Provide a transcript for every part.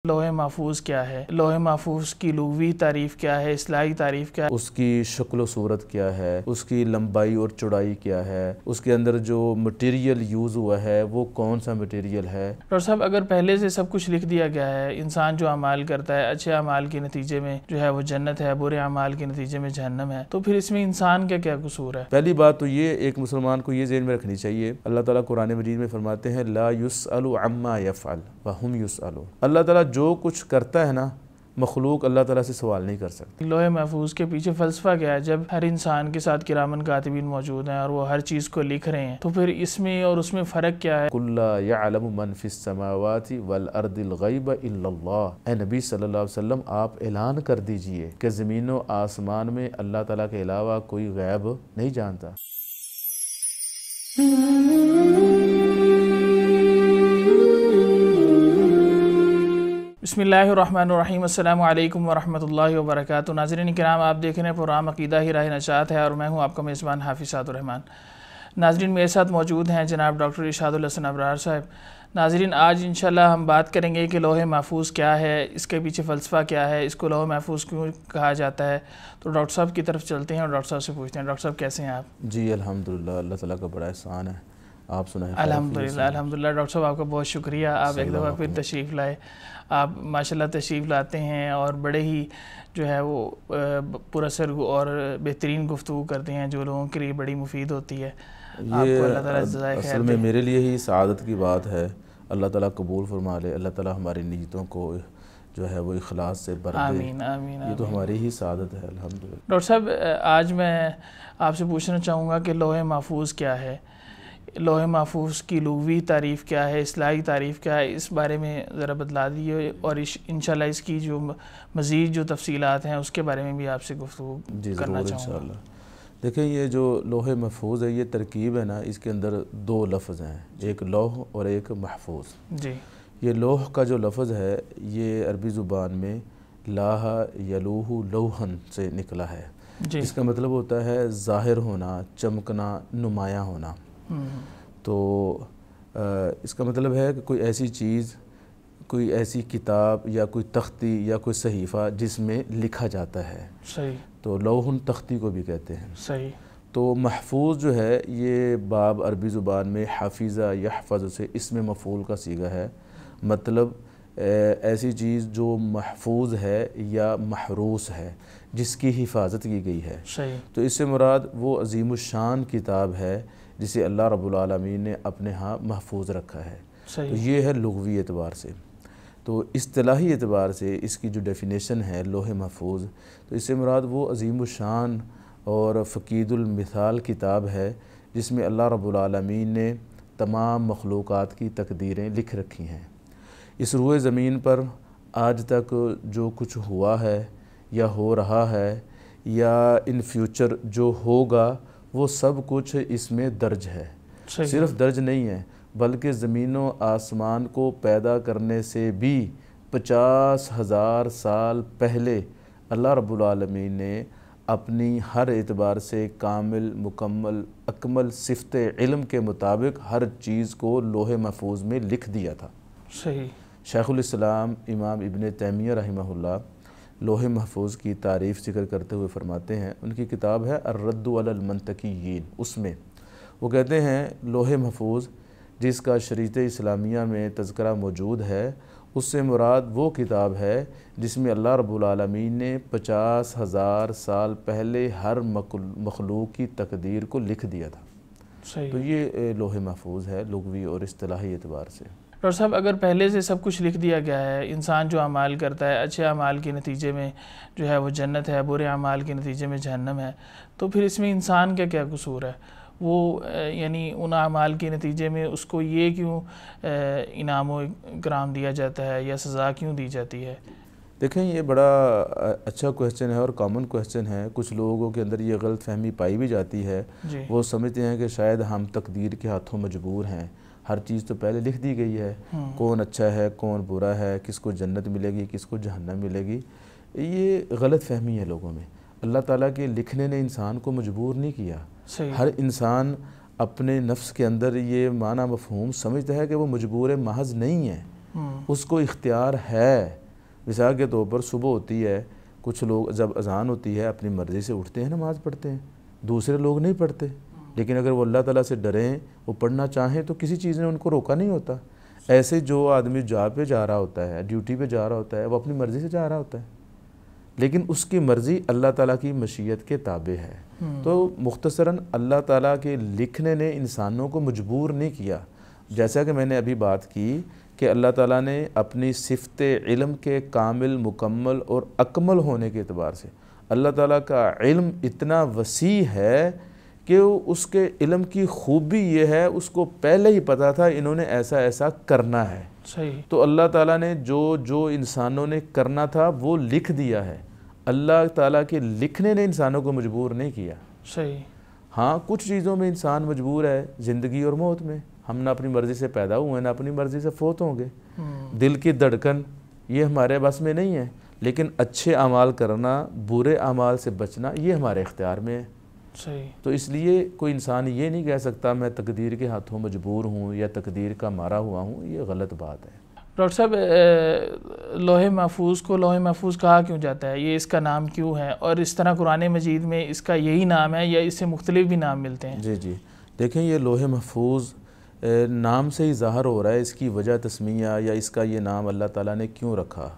لوح محفوظ کیا ہے؟ لوح محفوظ کی لغوی تعریف کیا ہے؟ اصطلاحی تعریف کیا ہے؟ اس کی شکل و صورت کیا ہے؟ اس کی لمبائی اور چوڑائی کیا ہے؟ اس کے اندر جو مٹیریل یوز ہوا ہے وہ کون سا مٹیریل ہے؟ ڈاکٹر صاحب، اگر پہلے سے سب کچھ لکھ دیا گیا ہے، انسان جو اعمال کرتا ہے اچھے اعمال کے نتیجے میں جو ہے وہ جنت ہے، برے اعمال کے نتیجے میں جہنم ہے، تو پھر اس میں انسان کا کیا قصور ہے؟ پہلی بات تو یہ ایک مسلمان کو یہ ذہن میں رکھنی چاہیے، اللہ تعالیٰ قرآن مجید میں فرماتے ہیں لا یسأل عما یفعل وہم یسألون۔ اللہ تعالیٰ جو کچھ کرتا ہے نا، مخلوق اللہ تعالیٰ سے سوال نہیں کر سکتی۔ لوح محفوظ کے پیچھے فلسفہ کیا ہے؟ جب ہر انسان کے ساتھ کرامن کاتبین موجود ہیں اور وہ ہر چیز کو لکھ رہے ہیں، تو پھر اس میں اور اس میں فرق کیا ہے؟ قُلْ لَا يَعْلَمُ مَنْ فِي السَّمَاوَاتِ وَالْأَرْضِ الْغَيْبَ إِلَّا اللَّهُ۔ اے نبی صلی اللہ علیہ وسلم، آپ اعلان کر دیجئے کہ زمین و آسمان میں اللہ تعالیٰ کے علاوہ کوئی غیب نہیں جانتا۔ بسم اللہ الرحمن الرحیم، السلام علیکم ورحمۃ اللہ وبرکاتہ۔ ناظرین کرام، آپ دیکھ رہے ہیں پروگرام عقیدہ ہی راہ نجات ہے اور میں ہوں آپ کا میزبان حافظ سعد الرحمن۔ ناظرین، میرے ساتھ موجود ہیں جناب ڈاکٹر ارشاد الحسن ابرار صاحب۔ ناظرین، آج انشاءاللہ ہم بات کریں گے کہ لوح محفوظ کیا ہے، اس کے پیچھے فلسفہ کیا ہے، اس کو لوح محفوظ کیوں کہا جاتا ہے۔ تو ڈاکٹر صاحب کی طرف چلتے ہیں اور ڈاکٹر صاحب سے پوچھتے ہیں۔ ڈاکٹر صاحب کیسے ہیں آپ؟ جی الحمدللہ، اللہ تعالیٰ کا بڑا احسان ہے، آپ سنائیں۔ الحمدللہ الحمدللہ۔ ڈاکٹر صاحب، آپ کا بہت شکریہ، آپ ایک دفعہ پھر تشریف لائے۔ آپ ماشاءاللہ تشریف لاتے ہیں اور بڑے ہی جو ہے وہ پراثر اور بہترین گفتگو کرتے ہیں جو لوگوں کے لیے بڑی مفید ہوتی ہے۔ آپ کو اللہ تعالیٰ جزائے خیر اصل میں میرے لیے ہی سعادت کی بات ہے، اللہ تعالیٰ قبول فرما لے، اللہ تعالیٰ ہماری نیتوں کو جو ہے وہ اخلاص سے بھر دے۔ آمین آمین۔ یہ تو ہماری ہی سعادت ہے، الحمدللہ۔ ڈاکٹر صاحب، آج میں آپ سے پوچھنا چاہوں گا کہ لوح محفوظ کیا ہے؟ لوح محفوظ کی لغوی تعریف کیا ہے؟ اصطلاحی تعریف کیا ہے؟ اس بارے میں ذرا بتلا دیجیے اور انشاءاللہ اس کی جو مزید جو تفصیلات ہیں اس کے بارے میں بھی آپ سے گفتگو کرنا چاہوں گا۔ انشاءاللہ۔ دیکھیں، یہ جو لوح محفوظ ہے، یہ ترکیب ہے نا، اس کے اندر دو لفظ ہیں، ایک لوح اور ایک محفوظ۔ جی۔ یہ لوح کا جو لفظ ہے یہ عربی زبان میں لاح یلوح لوحن سے نکلا ہے۔ جی۔ اس کا مطلب ہوتا ہے ظاہر ہونا، چمکنا، نمایاں ہونا۔ تو اس کا مطلب ہے کہ کوئی ایسی چیز، کوئی ایسی کتاب یا کوئی تختی یا کوئی صحیفہ جس میں لکھا جاتا ہے۔ صحیح۔ تو لوحن تختی کو بھی کہتے ہیں۔ صحیح۔ تو محفوظ جو ہے یہ باب عربی زبان میں حافظہ یحفظ سے اسم مفعول کا صیغہ ہے، مطلب ایسی چیز جو محفوظ ہے یا محروس ہے، جس کی حفاظت کی گئی ہے۔ صحیح۔ تو اس سے مراد وہ عظیم الشان کتاب ہے جسے اللہ رب العالمین نے اپنے ہاں محفوظ رکھا ہے۔ تو یہ ہے لغوی اعتبار سے۔ تو اصطلاحی اعتبار سے اس کی جو ڈیفینیشن ہے لوح محفوظ، تو اس سے مراد وہ عظیم الشان اور فقید المثال کتاب ہے جس میں اللہ رب العالمین نے تمام مخلوقات کی تقدیریں لکھ رکھی ہیں۔ اس روئے زمین پر آج تک جو کچھ ہوا ہے یا ہو رہا ہے یا ان فیوچر جو ہوگا، وہ سب کچھ اس میں درج ہے۔ صرف درج نہیں ہے بلکہ زمین و آسمان کو پیدا کرنے سے بھی 50,000 سال پہلے اللہ رب العالمین نے اپنی ہر اعتبار سے کامل، مکمل، اکمل صفت علم کے مطابق ہر چیز کو لوح محفوظ میں لکھ دیا تھا۔ صحیح۔ شیخ الاسلام امام ابن تیمیہ رحمہ اللہ لوح محفوظ کی تعریف ذکر کرتے ہوئے فرماتے ہیں، ان کی کتاب ہے الرد علی المنطقیین، اس میں وہ کہتے ہیں لوح محفوظ جس کا شریعت اسلامیہ میں تذکرہ موجود ہے، اس سے مراد وہ کتاب ہے جس میں اللہ رب العالمین نے 50,000 سال پہلے ہر مخلوق کی تقدیر کو لکھ دیا تھا۔ صحیح۔ تو یہ لوح محفوظ ہے لغوی اور اصطلاحی اعتبار سے۔ ڈاکٹر صاحب، اگر پہلے سے سب کچھ لکھ دیا گیا ہے، انسان جو اعمال کرتا ہے اچھے اعمال کے نتیجے میں جو ہے وہ جنت ہے، برے اعمال کے نتیجے میں جہنم ہے، تو پھر اس میں انسان کا کیا قصور ہے؟ وہ یعنی ان اعمال کے نتیجے میں اس کو یہ کیوں انعام و اکرام دیا جاتا ہے یا سزا کیوں دی جاتی ہے؟ دیکھیں، یہ بڑا اچھا کویسچن ہے اور کامن کویسچن ہے۔ کچھ لوگوں کے اندر یہ غلط فہمی پائی بھی جاتی ہے۔ وہ سمجھتے ہیں کہ شاید ہم تقدیر کے ہاتھوں مجبور ہیں، ہر چیز تو پہلے لکھ دی گئی ہے، کون اچھا ہے کون برا ہے، کس کو جنت ملے گی کس کو جہنم ملے گی۔ یہ غلط فہمی ہے لوگوں میں۔ اللہ تعالیٰ کے لکھنے نے انسان کو مجبور نہیں کیا۔ ہر انسان اپنے نفس کے اندر یہ معنی مفہوم سمجھتا ہے کہ وہ مجبور محض نہیں ہے، اس کو اختیار ہے۔ مثال کے طور پر صبح ہوتی ہے، کچھ لوگ جب اذان ہوتی ہے اپنی مرضی سے اٹھتے ہیں نماز پڑھتے ہیں، دوسرے لوگ نہیں پڑھتے، لیکن اگر وہ اللہ تعالیٰ سے ڈریں، وہ پڑھنا چاہیں تو کسی چیز نے ان کو روکا نہیں ہوتا۔ ایسے جو آدمی جاب پہ جا رہا ہوتا ہے، ڈیوٹی پہ جا رہا ہوتا ہے، وہ اپنی مرضی سے جا رہا ہوتا ہے، لیکن اس کی مرضی اللہ تعالیٰ کی مشیت کے تابع ہے۔ تو مختصراً اللہ تعالیٰ کے لکھنے نے انسانوں کو مجبور نہیں کیا، جیسا کہ میں نے ابھی بات کی کہ اللہ تعالیٰ نے اپنی صفت علم کے کامل، مکمل اور اکمل ہونے کے اعتبار سے، اللہ تعالیٰ کا علم اتنا وسیع ہے کہ اس کے علم کی خوبی یہ ہے، اس کو پہلے ہی پتہ تھا انہوں نے ایسا ایسا کرنا ہے۔ صحیح۔ تو اللہ تعالیٰ نے جو انسانوں نے کرنا تھا وہ لکھ دیا ہے۔ اللہ تعالیٰ کے لکھنے نے انسانوں کو مجبور نہیں کیا۔ صحیح۔ ہاں کچھ چیزوں میں انسان مجبور ہے، زندگی اور موت میں، ہم نہ اپنی مرضی سے پیدا ہوئے ہیں نہ اپنی مرضی سے فوت ہوں گے۔ دل کی دھڑکن یہ ہمارے بس میں نہیں ہے، لیکن اچھے اعمال کرنا، برے اعمال سے بچنا یہ ہمارے اختیار میں ہے۔ صحیح۔ تو اس لیے کوئی انسان یہ نہیں کہہ سکتا میں تقدیر کے ہاتھوں مجبور ہوں یا تقدیر کا مارا ہوا ہوں، یہ غلط بات ہے۔ ڈاکٹر صاحب، لوح محفوظ کو لوح محفوظ کہا کیوں جاتا ہے؟ یہ اس کا نام کیوں ہے؟ اور اس طرح قرآن مجید میں اس کا یہی نام ہے یا اس سے مختلف بھی نام ملتے ہیں؟ جی دیکھیں، یہ لوح محفوظ نام سے ہی ظاہر ہو رہا ہے، اس کی وجہ تسمیہ یا اس کا یہ نام اللہ تعالیٰ نے کیوں رکھا۔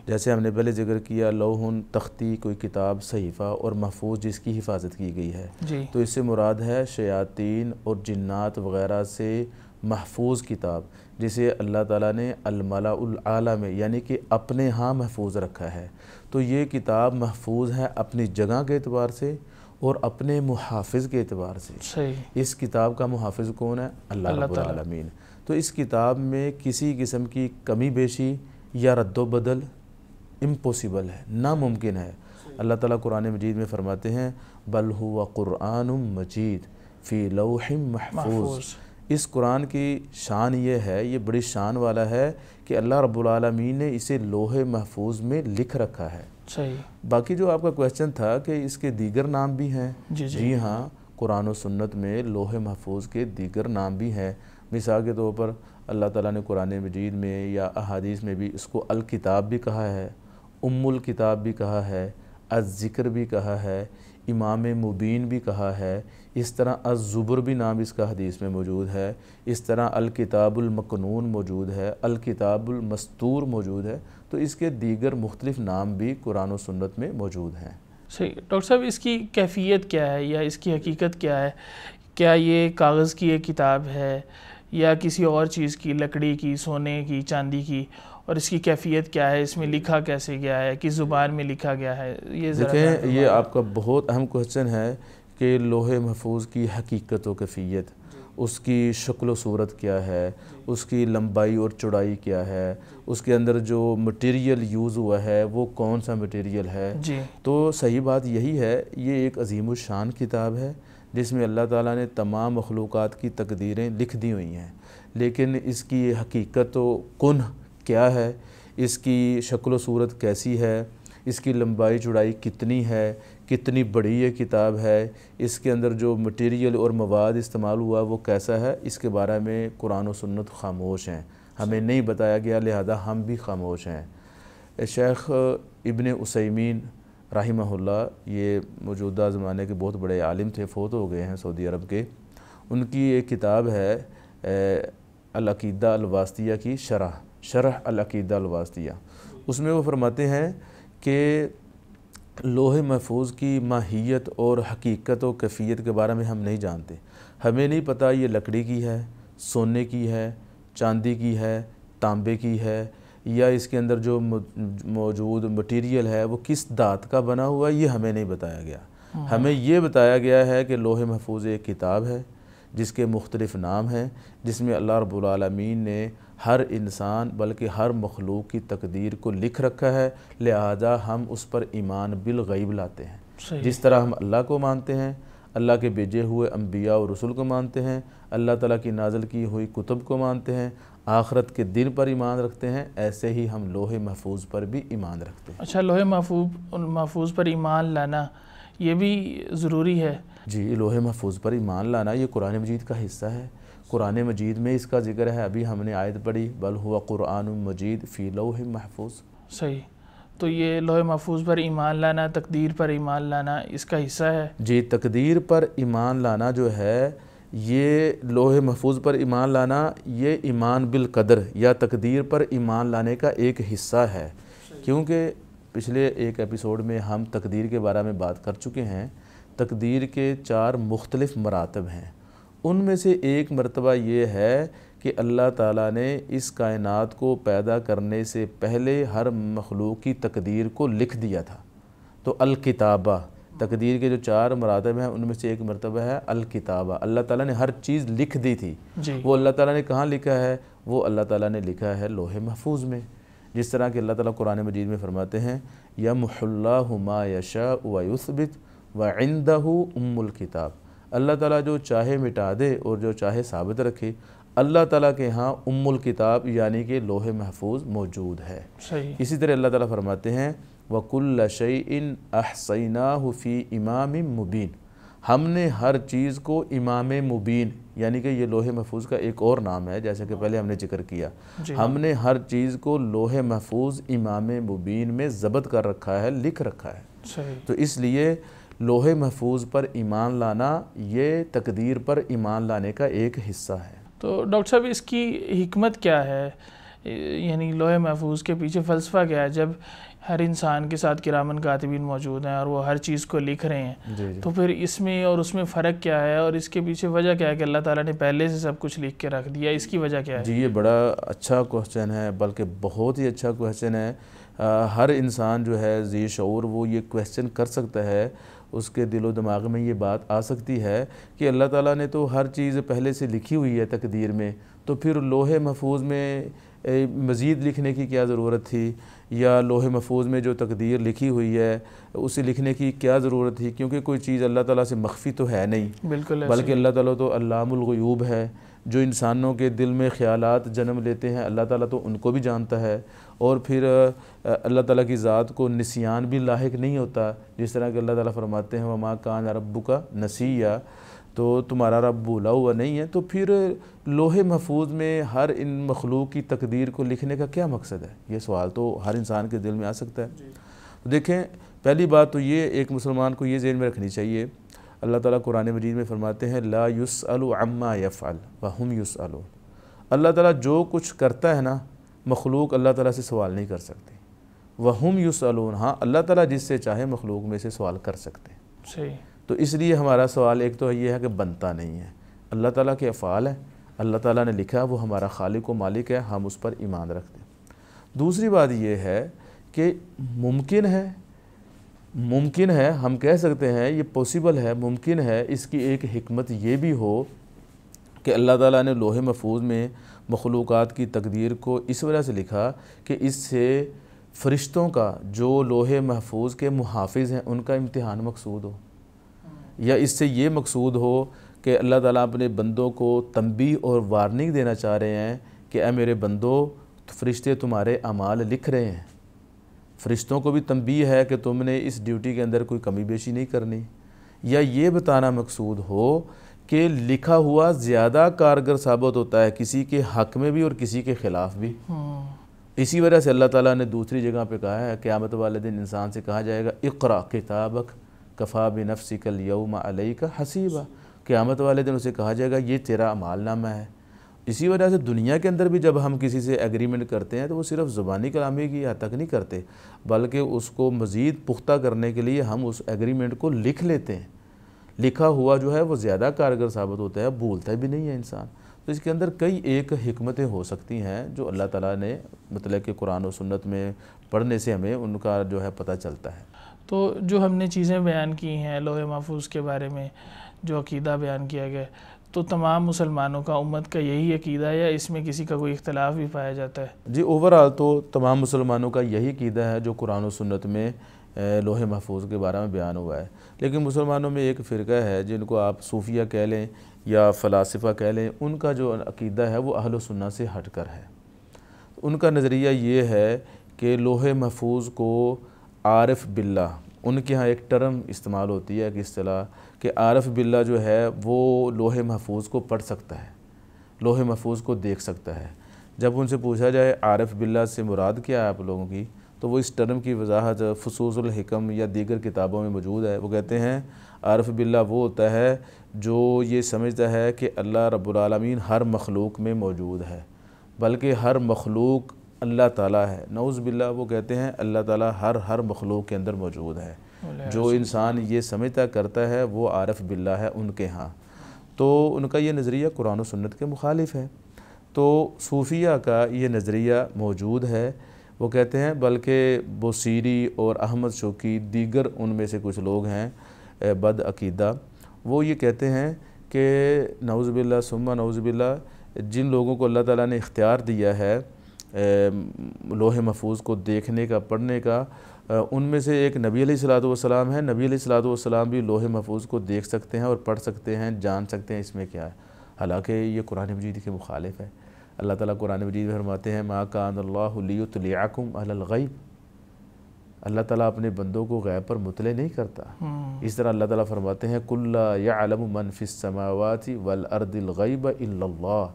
جیسے ہم نے پہلے ذکر کیا، لوح تختی کوئی کتاب، صحیفہ، اور محفوظ جس کی حفاظت کی گئی ہے، تو اس سے مراد ہے شیاطین اور جنات وغیرہ سے محفوظ کتاب، جسے اللہ تعالیٰ نے الملأ الاعلیٰ میں یعنی کہ اپنے ہاں محفوظ رکھا ہے۔ تو یہ کتاب محفوظ ہے اپنی جگہ کے اعتبار سے اور اپنے محافظ کے اعتبار سے۔ صحیح۔ اس کتاب کا محافظ کون ہے؟ اللہ رب العالمین۔ تو اس کتاب میں کسی قسم کی کمی بیشی یا رد و بدل امپوسیبل ہے، ناممکن ہے۔ اللہ تعالیٰ قرآن مجید میں فرماتے ہیں بل هو قرآن مجید فی لوح محفوظ۔ اس قرآن کی شان یہ ہے، یہ بڑی شان والا ہے کہ اللہ رب العالمین نے اسے لوح محفوظ میں لکھ رکھا ہے۔ صحیح۔ باقی جو آپ کا کویسچن تھا کہ اس کے دیگر نام بھی ہیں، جی ہاں، قرآن و سنت میں لوح محفوظ کے دیگر نام بھی ہیں۔ مثال کے طور پر اللہ تعالیٰ نے قرآن مجید میں یا احادیث میں بھی اس کو الکتاب بھی کہا ہے، ام الکتاب بھی کہا ہے، الذکر بھی کہا ہے، امام مبین بھی کہا ہے، اس طرح الزبر بھی نام اس کا حدیث میں موجود ہے، اس طرح الکتاب المکنون موجود ہے، الکتاب المستور موجود ہے۔ تو اس کے دیگر مختلف نام بھی قرآن و سنت میں موجود ہیں۔ صحیح۔ ڈاکٹر صاحب، اس کی کیفیت کیا ہے یا اس کی حقیقت کیا ہے؟ کیا یہ کاغذ کی ایک کتاب ہے یا کسی اور چیز کی، لکڑی کی، سونے کی، چاندی کی؟ اور اس کی کیفیت کیا ہے؟ اس میں لکھا کیسے گیا ہے؟ کس زبان میں لکھا گیا ہے؟ دیکھیں، یہ آپ کا بہت اہم کوسچن ہے کہ لوح محفوظ کی حقیقت و کیفیت، اس کی شکل و صورت کیا ہے، اس کی لمبائی اور چوڑائی کیا ہے، اس کے اندر جو مٹیریل یوز ہوا ہے وہ کون سا مٹیریل ہے۔ تو صحیح بات یہی ہے، یہ ایک عظیم الشان کتاب ہے جس میں اللہ تعالیٰ نے تمام مخلوقات کی تقدیریں لکھ دی ہوئی ہیں، لیکن اس کی حقیقت و کنہ کیا ہے، اس کی شکل و صورت کیسی ہے، اس کی لمبائی چوڑائی کتنی ہے، کتنی بڑی یہ کتاب ہے، اس کے اندر جو مٹیریل اور مواد استعمال ہوا وہ کیسا ہے، اس کے بارے میں قرآن و سنت خاموش ہیں، ہمیں نہیں بتایا گیا، لہذا ہم بھی خاموش ہیں۔ شیخ ابن عثیمین رحمہ اللہ، یہ موجودہ زمانے کے بہت بڑے عالم تھے، فوت ہو گئے ہیں سعودی عرب کے۔ ان کی ایک کتاب ہے العقیدہ الواسطیہ کی شرح العقیدہ الواسطیہ۔ اس میں وہ فرماتے ہیں کہ لوح محفوظ کی ماہیت اور حقیقت و کیفیت کے بارے میں ہم نہیں جانتے، ہمیں نہیں پتہ یہ لکڑی کی ہے، سونے کی ہے، چاندی کی ہے، تانبے کی ہے، یا اس کے اندر جو موجود مٹیریل ہے وہ کس دھات کا بنا ہوا ہے، یہ ہمیں نہیں بتایا گیا۔ ہمیں یہ بتایا گیا ہے کہ لوح محفوظ ایک کتاب ہے جس کے مختلف نام ہیں، جس میں اللہ رب العالمین نے ہر انسان بلکہ ہر مخلوق کی تقدیر کو لکھ رکھا ہے، لہذا ہم اس پر ایمان بالغیب لاتے ہیں۔ جس طرح ہم اللہ کو مانتے ہیں، اللہ کے بھیجے ہوئے انبیاء اور رسول کو مانتے ہیں، اللہ تعالیٰ کی نازل کی ہوئی کتب کو مانتے ہیں، آخرت کے دن پر ایمان رکھتے ہیں، ایسے ہی ہم لوح محفوظ پر بھی ایمان رکھتے ہیں۔ اچھا، لوح محفوظ پر ایمان لانا یہ بھی ضروری ہے؟ جی، لوح محفوظ پر ایمان لانا یہ قرآن مجید کا حصہ ہے۔ قرآن مجید میں اس کا ذکر ہے، ابھی ہم نے آیت پڑھی بل ہوا قرآن مجید فی لوح محفوظ. صحیح. تو یہ لوح محفوظ پر ایمان لانا، تقدیر پر ایمان لانا اس کا حصہ ہے؟ جی، تقدیر پر ایمان لانا جو ہے یہ لوح محفوظ پر ایمان لانا، یہ ایمان بالقدر یا تقدیر پر ایمان لانے کا ایک حصہ ہے. کیونکہ پچھلے ایک ایپیسوڈ میں ہم تقدیر کے بارے میں بات کر چکے ہیں. تقدیر کے 4 مختلف مراتب ہیں. ان میں سے ایک مرتبہ یہ ہے کہ اللہ تعالیٰ نے اس کائنات کو پیدا کرنے سے پہلے ہر مخلوق کی تقدیر کو لکھ دیا تھا. تو الکتابہ، تقدیر کے جو 4 مراتب ہیں ان میں سے ایک مرتبہ ہے الکتابہ. اللہ تعالیٰ نے ہر چیز لکھ دی تھی. وہ اللہ تعالیٰ نے کہاں لکھا ہے؟ وہ اللہ تعالیٰ نے لکھا ہے لوح محفوظ میں. جس طرح کہ اللہ تعالیٰ قرآن مجید میں فرماتے ہیں یمحو اللہ ما یشاء ویثبت وعندہ ام الکتاب. اللہ تعالیٰ جو چاہے مٹا دے اور جو چاہے ثابت رکھے. اللہ تعالیٰ کے ہاں ام الکتاب یعنی کہ لوح محفوظ موجود ہے. صحیح. اسی طرح اللہ تعالیٰ فرماتے ہیں وَكُلَّ شَيْءٍ أَحْصَيْنَاهُ فِي إِمَامٍ مُبِينٍ. ہم نے ہر چیز کو امام مبین، یعنی کہ یہ لوح محفوظ کا ایک اور نام ہے جیسے کہ پہلے ہم نے ذکر کیا. ہم نے ہر چیز کو لوح محفوظ امام مبین میں ضبط کر رکھا ہے، لکھ رکھا ہے. صحیح. تو اس لیے لوح محفوظ پر ایمان لانا یہ تقدیر پر ایمان لانے کا ایک حصہ ہے. تو ڈاکٹر صاحب اس کی حکمت کیا ہے؟ یعنی لوح محفوظ کے پیچھے فلسفہ کیا ہے؟ جب ہر انسان کے ساتھ کرامن کاتبین موجود ہیں اور وہ ہر چیز کو لکھ رہے ہیں، تو پھر اس میں اور اس میں فرق کیا ہے اور اس کے پیچھے وجہ کیا ہے کہ اللہ تعالیٰ نے پہلے سے سب کچھ لکھ کے رکھ دیا؟ اس کی وجہ کیا ہے؟ جی، یہ بڑا اچھا کوسچن ہے، بلکہ بہت ہی اچھا کوسچن ہے. ہر انسان جو ہے ذی شعور وہ یہ کوسچن کر سکتا ہے. اس کے دل و دماغ میں یہ بات آ سکتی ہے کہ اللہ تعالیٰ نے تو ہر چیز پہلے سے لکھی ہوئی ہے تقدیر میں، تو پھر لوح محفوظ میں مزید لکھنے کی کیا ضرورت تھی؟ یا لوح محفوظ میں جو تقدیر لکھی ہوئی ہے اسے لکھنے کی کیا ضرورت تھی؟ کیونکہ کوئی چیز اللہ تعالیٰ سے مخفی تو ہے نہیں. بالکل. بلکہ اللہ تعالیٰ تو علام الغیوب ہے. جو انسانوں کے دل میں خیالات جنم لیتے ہیں اللہ تعالیٰ تو ان کو بھی جانتا ہے. اور پھر اللہ تعالیٰ کی ذات کو نسیان بھی لاحق نہیں ہوتا. جس طرح کہ اللہ تعالیٰ فرماتے ہیں وَمَا كَانَ رَبُّكَ نَسِيًّا، تو تمہارا رب بھولا ہوا نہیں ہے. تو پھر لوح محفوظ میں ہر ان مخلوق کی تقدیر کو لکھنے کا کیا مقصد ہے؟ یہ سوال تو ہر انسان کے دل میں آ سکتا ہے. تو دیکھیں، پہلی بات تو یہ ایک مسلمان کو یہ ذہن میں رکھنی چاہیے. اللہ تعالیٰ قرآن مجید میں فرماتے ہیں لا يسأل عما يفعل وهم يسألون. اللہ تعالیٰ جو کچھ کرتا ہے نا، مخلوق اللہ تعالیٰ سے سوال نہیں کر سکتے. وهم يسألون، ہاں اللہ تعالیٰ جس سے چاہے مخلوق میں سے سوال کر سکتے ہیں. صحیح. تو اس لیے ہمارا سوال ایک تو یہ ہے کہ بنتا نہیں ہے. اللہ تعالیٰ کے افعال ہیں، اللہ تعالیٰ نے لکھا، وہ ہمارا خالق و مالک ہے، ہم اس پر ایمان رکھتے ہیں. دوسری بات یہ ہے کہ ممکن ہے ہم کہہ سکتے ہیں یہ پوسیبل ہے، ممکن ہے اس کی ایک حکمت یہ بھی ہو کہ اللہ تعالیٰ نے لوح محفوظ میں مخلوقات کی تقدیر کو اس وجہ سے لکھا کہ اس سے فرشتوں کا جو لوح محفوظ کے محافظ ہیں ان کا امتحان مقصود ہو، یا اس سے یہ مقصود ہو کہ اللہ تعالیٰ اپنے بندوں کو تنبیہ اور وارننگ دینا چاہ رہے ہیں کہ اے میرے بندو، فرشتے تمہارے اعمال لکھ رہے ہیں. فرشتوں کو بھی تنبیہ ہے کہ تم نے اس ڈیوٹی کے اندر کوئی کمی بیشی نہیں کرنی. یا یہ بتانا مقصود ہو کہ لکھا ہوا زیادہ کارگر ثابت ہوتا ہے کسی کے حق میں بھی اور کسی کے خلاف بھی. اسی وجہ سے اللہ تعالیٰ نے دوسری جگہ پہ کہا ہے قیامت والے دن انسان سے کہا جائے گا اقرا کتابک کفا بنفسک اليوم علیک حسیبا. قیامت والے دن اسے کہا جائے گا یہ تیرا اعمال نامہ ہے. اسی وجہ سے دنیا کے اندر بھی جب ہم کسی سے ایگریمنٹ کرتے ہیں تو وہ صرف زبانی کلامی کی حد تک نہیں کرتے، بلکہ اس کو مزید پختہ کرنے کے لیے ہم اس ایگریمنٹ کو لکھ لیتے ہیں. لکھا ہوا جو ہے وہ زیادہ کارگر ثابت ہوتا ہے، بھولتا بھی نہیں ہے انسان. تو اس کے اندر کئی ایک حکمتیں ہو سکتی ہیں جو اللہ تعالیٰ نے مطلب کہ قرآن و سنت میں پڑھنے سے ہمیں ان کا جو ہے پتہ چلتا ہے. تو جو ہم نے چیزیں بیان کی ہیں لوح محفوظ کے بارے میں، جو عقیدہ بیان کیا گیا، تو تمام مسلمانوں کا، امت کا یہی عقیدہ ہے یا اس میں کسی کا کوئی اختلاف بھی پایا جاتا ہے؟ جی، اوورآل تو تمام مسلمانوں کا یہی عقیدہ ہے جو قرآن و سنت میں لوح محفوظ کے بارے میں بیان ہوا ہے. لیکن مسلمانوں میں ایک فرقہ ہے جن کو آپ صوفیہ کہہ لیں یا فلاسفہ کہہ لیں، ان کا جو عقیدہ ہے وہ اہل سنت سے ہٹ کر ہے. ان کا نظریہ یہ ہے کہ لوح محفوظ کو عارف باللہ، ان کے ہاں ایک ٹرم استعمال ہوتی ہے کہ اصطلاح کہ عارف باللہ جو ہے وہ لوح محفوظ کو پڑھ سکتا ہے. لوح محفوظ کو دیکھ سکتا ہے۔ جب ان سے پوچھا جائے عارف باللہ سے مراد کیا ہے آپ لوگوں کی، تو وہ اس ٹرم کی وضاحت فصوص الحکم یا دیگر کتابوں میں موجود ہے۔ وہ کہتے ہیں عارف باللہ وہ ہوتا ہے جو یہ سمجھتا ہے کہ اللہ رب العالمین ہر مخلوق میں موجود ہے، بلکہ ہر مخلوق اللہ تعالیٰ ہے۔ نعوذ باللہ وہ کہتے ہیں اللہ تعالیٰ ہر مخلوق کے اندر موجود ہے۔ جو انسان یہ سمجھتا کرتا ہے وہ عارف باللہ ہے ان کے ہاں۔ تو ان کا یہ نظریہ قرآن و سنت کے مخالف ہے۔ تو صوفیہ کا یہ نظریہ موجود ہے۔ وہ کہتے ہیں بلکہ بوصیری اور احمد شوقی دیگر ان میں سے کچھ لوگ ہیں بد عقیدہ، وہ یہ کہتے ہیں کہ نعوذ باللہ ثم نعوذ باللہ جن لوگوں کو اللہ تعالیٰ نے اختیار دیا ہے لوح محفوظ کو دیکھنے کا، پڑھنے کا، ان میں سے ایک نبی علیہ الصلوۃ والسلام ہے۔ نبی علیہ الصلوۃ والسلام بھی لوح محفوظ کو دیکھ سکتے ہیں اور پڑھ سکتے ہیں، جان سکتے ہیں اس میں کیا ہے، حالانکہ یہ قرآن مجید کے مخالف ہے۔ اللہ تعالیٰ قرآن مجید میں فرماتے ہیں ما کان اللہ لیطلعکم علی الغیب، اللہ تعالیٰ اپنے بندوں کو غیب پر مطلع نہیں کرتا۔ اس طرح اللہ تعالیٰ فرماتے ہیں قل لا یعلم من فی السماوات والارض الغیب الا اللہ،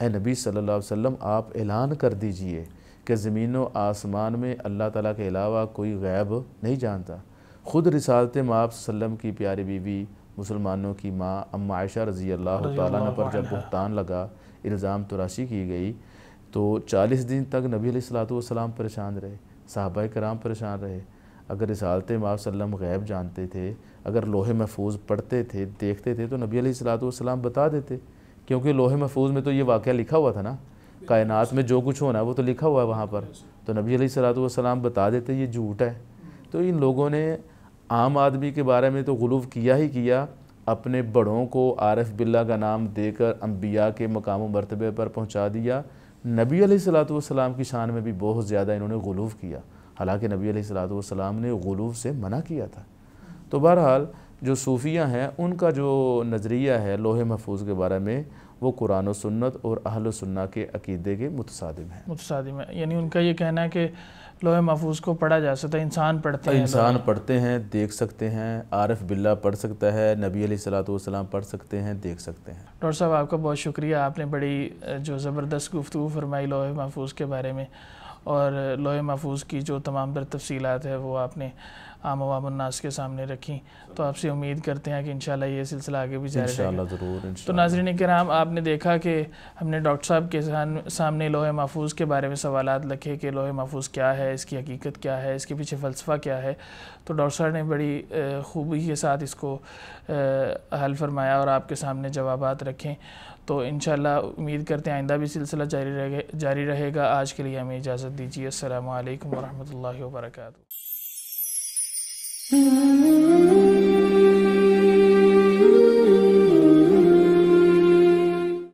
اے نبی صلی اللہ علیہ وسلم آپ اعلان کر دیجئے کہ زمین و آسمان میں اللہ تعالیٰ کے علاوہ کوئی غیب نہیں جانتا۔ خود رسالت مآب صلی اللہ علیہ وسلم کی پیاری بیوی، مسلمانوں کی ماں ام عائشہ رضی اللہ تعالیٰ عنہ پر جب بہتان لگا، الزام تراشی کی گئی، تو 40 دن تک نبی علیہ الصلوۃ والسلام پریشان رہے، صحابہ کرام پریشان رہے۔ اگر رسالت مآب صلی اللہ علیہ وسلم غیب جانتے تھے، اگر لوح محفوظ پڑھتے تھے، دیکھتے تھے، تو نبی علیہ الصلوۃ والسلام بتا دیتے، کیونکہ لوح محفوظ میں تو یہ واقعہ لکھا ہوا تھا نا، کائنات میں جو کچھ ہونا ہے وہ تو لکھا ہوا ہے وہاں پر، تو نبی علیہ الصلوۃ والسلام بتا دیتے یہ جھوٹ ہے۔ تو ان لوگوں نے عام آدمی کے بارے میں تو غلو کیا ہی کیا، اپنے بڑوں کو عارف باللہ کا نام دے کر انبیاء کے مقام و مرتبے پر پہنچا دیا۔ نبی علیہ الصلوۃ والسلام کی شان میں بھی بہت زیادہ انہوں نے غلو کیا، حالانکہ نبی علیہ الصلوۃ والسلام نے غلو سے منع کیا تھا۔ تو بہرحال جو صوفیہ ہیں ان کا جو نظریہ ہے لوح محفوظ کے بارے میں وہ قرآن و سنت اور اہل و سنہ کے عقیدے کے متصادم ہے، یعنی ان کا یہ کہنا ہے کہ لوح محفوظ کو پڑھا جا سکتا ہے، انسان پڑھتے ہیں، انسان پڑھتے ہیں، دیکھ سکتے ہیں، عارف باللہ پڑھ سکتا ہے، نبی علیہ الصلوۃ والسلام پڑھ سکتے ہیں، دیکھ سکتے ہیں۔ ڈاکٹر صاحب آپ کا بہت شکریہ، آپ نے بڑی جو زبردست گفتگو فرمائی لوح محفوظ کے بارے میں، اور لوح محفوظ کی جو تمام تر تفصیلات ہے وہ آپ نے عام عوام الناس کے سامنے رکھی۔ تو آپ سے امید کرتے ہیں کہ انشاءاللہ یہ سلسلہ آگے بھی جاری رہے گا۔ انشاءاللہ ضرور۔ تو ناظرین کرام، آپ نے دیکھا کہ ہم نے ڈاکٹر صاحب کے سامنے لوح محفوظ کے بارے میں سوالات رکھے کہ لوح محفوظ کیا ہے، اس کی حقیقت کیا ہے، اس کے پیچھے فلسفہ کیا ہے۔ تو ڈاکٹر صاحب نے بڑی خوبی کے ساتھ اس کو حل فرمایا اور آپ کے سامنے جوابات رکھیں۔ تو انشاءاللہ امید کرتے ہیں آئندہ بھی سلسلہ جاری رہے گا۔ آج کے لیے ہمیں اجازت دیجیے۔ السلام علیکم ورحمۃ اللہ وبرکاتہ۔